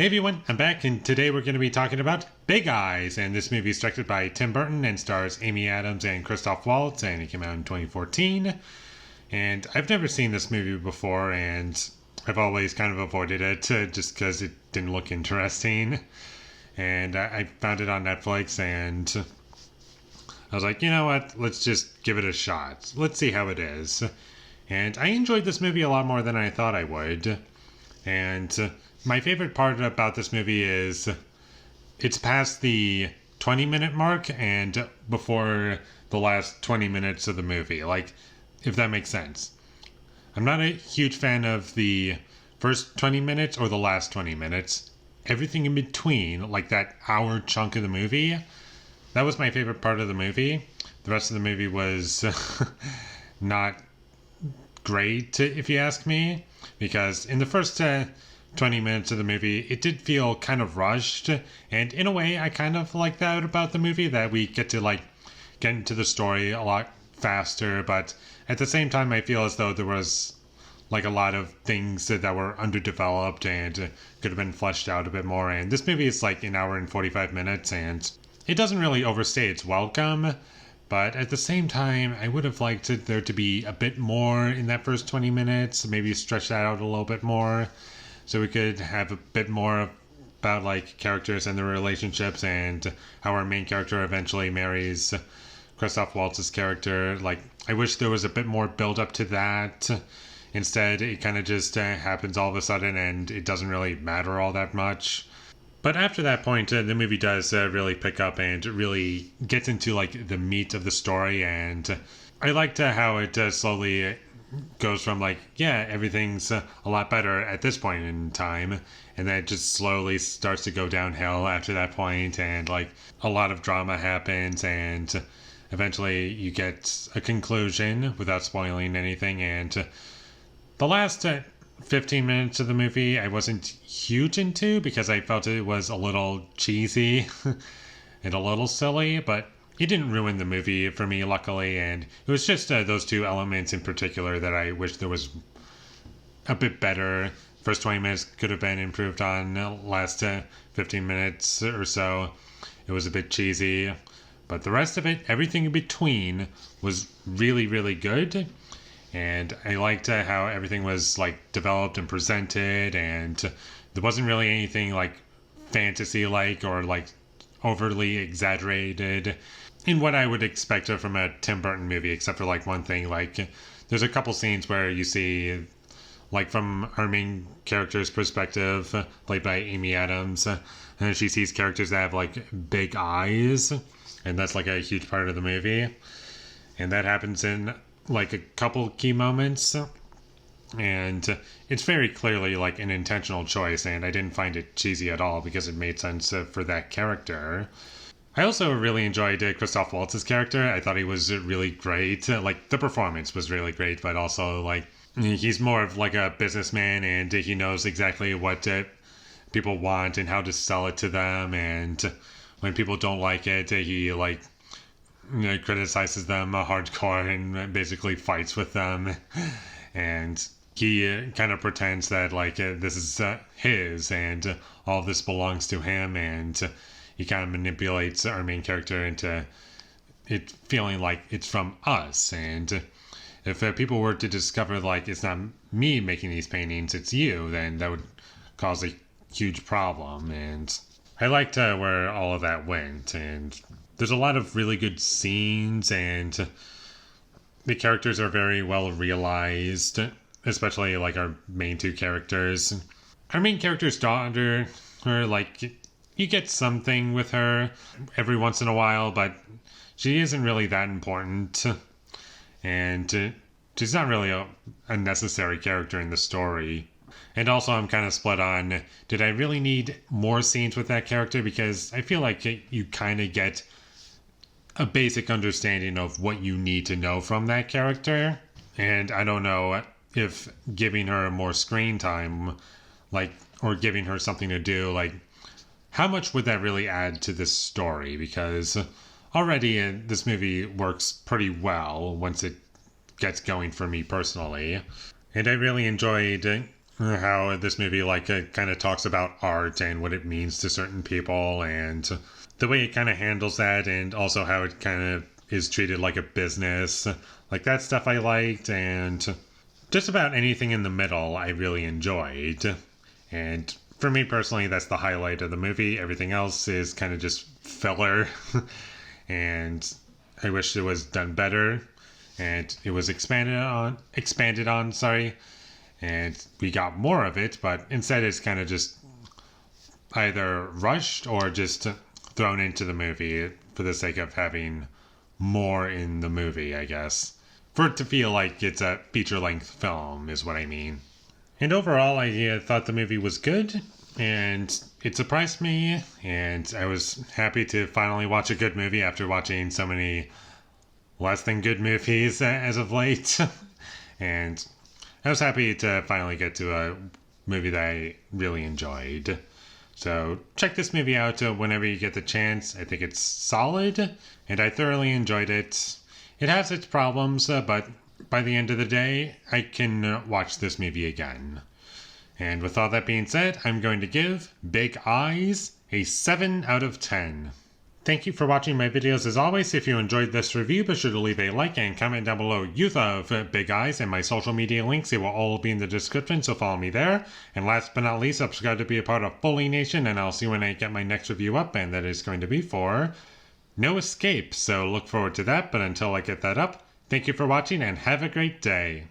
Hey everyone, I'm back, and today we're going to be talking about Big Eyes, and this movie is directed by Tim Burton and stars Amy Adams and Christoph Waltz, and it came out in 2014. And I've never seen this movie before, and I've always kind of avoided it just because it didn't look interesting. And I found it on Netflix, and I was like, you know what, let's just give it a shot. Let's see how it is. And I enjoyed this movie a lot more than I thought I would. And my favorite part about this movie is it's past the 20-minute mark and before the last 20 minutes of the movie. Like, if that makes sense. I'm not a huge fan of the first 20 minutes or the last 20 minutes. Everything in between, like that hour chunk of the movie, that was my favorite part of the movie. The rest of the movie was not great, if you ask me, because in the first 20 minutes of the movie, it did feel kind of rushed, and in a way, I kind of like that about the movie, that we get to get into the story a lot faster, but at the same time, I feel as though there was a lot of things that were underdeveloped and could have been fleshed out a bit more, and this movie is like an hour and 45 minutes, and it doesn't really overstay its welcome. But at the same time, I would have liked there to be a bit more in that first 20 minutes, maybe stretch that out a little bit more, so we could have a bit more about characters and their relationships and how our main character eventually marries Christoph Waltz's character. I wish there was a bit more build up to that. Instead, it kind of just happens all of a sudden and it doesn't really matter all that much. But after that point, the movie does really pick up and really gets into the meat of the story, and I liked how it slowly goes from everything's a lot better at this point in time, and then it just slowly starts to go downhill after that point, and a lot of drama happens, and eventually you get a conclusion without spoiling anything. And the last 15 minutes of the movie I wasn't huge into because I felt it was a little cheesy and a little silly, but it didn't ruin the movie for me, luckily, and it was just those two elements in particular that I wish there was a bit better. First 20 minutes could have been improved on. Last 15 minutes or so, it was a bit cheesy, but the rest of it, everything in between, was really, really good. And I liked how everything was developed and presented, and there wasn't really anything fantasy-like or overly exaggerated in what I would expect from a Tim Burton movie, except for one thing. There's a couple scenes where you see, from our main character's perspective, played by Amy Adams, and she sees characters that have big eyes, and that's a huge part of the movie. And that happens in a couple key moments, and it's very clearly an intentional choice, and I didn't find it cheesy at all because it made sense for that character. I also really enjoyed Christoph Waltz's character. I thought he was really great. The performance was really great, but also he's more of a businessman, and he knows exactly what people want and how to sell it to them, and when people don't like it, he criticizes them hardcore and basically fights with them. And he kind of pretends that this is his and all of this belongs to him, and he kind of manipulates our main character into it feeling like it's from us. And if people were to discover it's not me making these paintings, it's you, then that would cause a huge problem. And I liked where all of that went, and there's a lot of really good scenes, and the characters are very well realized, especially our main two characters. Our main character's daughter, her you get something with her every once in a while, but she isn't really that important, and she's not really a necessary character in the story. And also, I'm kind of split on, did I really need more scenes with that character? Because I feel you kind of get a basic understanding of what you need to know from that character. And I don't know if giving her more screen time, or giving her something to do, how much would that really add to this story? Because already this movie works pretty well once it gets going for me personally. And I really enjoyed how this movie kind of talks about art and what it means to certain people and the way it kind of handles that, and also how it kind of is treated like a business. Like that stuff I liked, and just about anything in the middle I really enjoyed. And for me personally, that's the highlight of the movie. Everything else is kind of just filler. And I wish it was done better and it was expanded on, sorry, and we got more of it, but instead it's kind of just either rushed or just thrown into the movie for the sake of having more in the movie, I guess. For it to feel like it's a feature length film, is what I mean. And overall, I thought the movie was good, and it surprised me, and I was happy to finally watch a good movie after watching so many less than good movies as of late. And I was happy to finally get to a movie that I really enjoyed. So check this movie out whenever you get the chance. I think it's solid, and I thoroughly enjoyed it. It has its problems, but by the end of the day, I can watch this movie again. And with all that being said, I'm going to give Big Eyes a 7 out of 10. Thank you for watching my videos as always. If you enjoyed this review, be sure to leave a like and comment down below you thought of Big Eyes, and my social media links. They will all be in the description, so follow me there. And last but not least, subscribe to be a part of Foley Nation, and I'll see you when I get my next review up, and that is going to be for No Escape. So look forward to that, but until I get that up, thank you for watching and have a great day.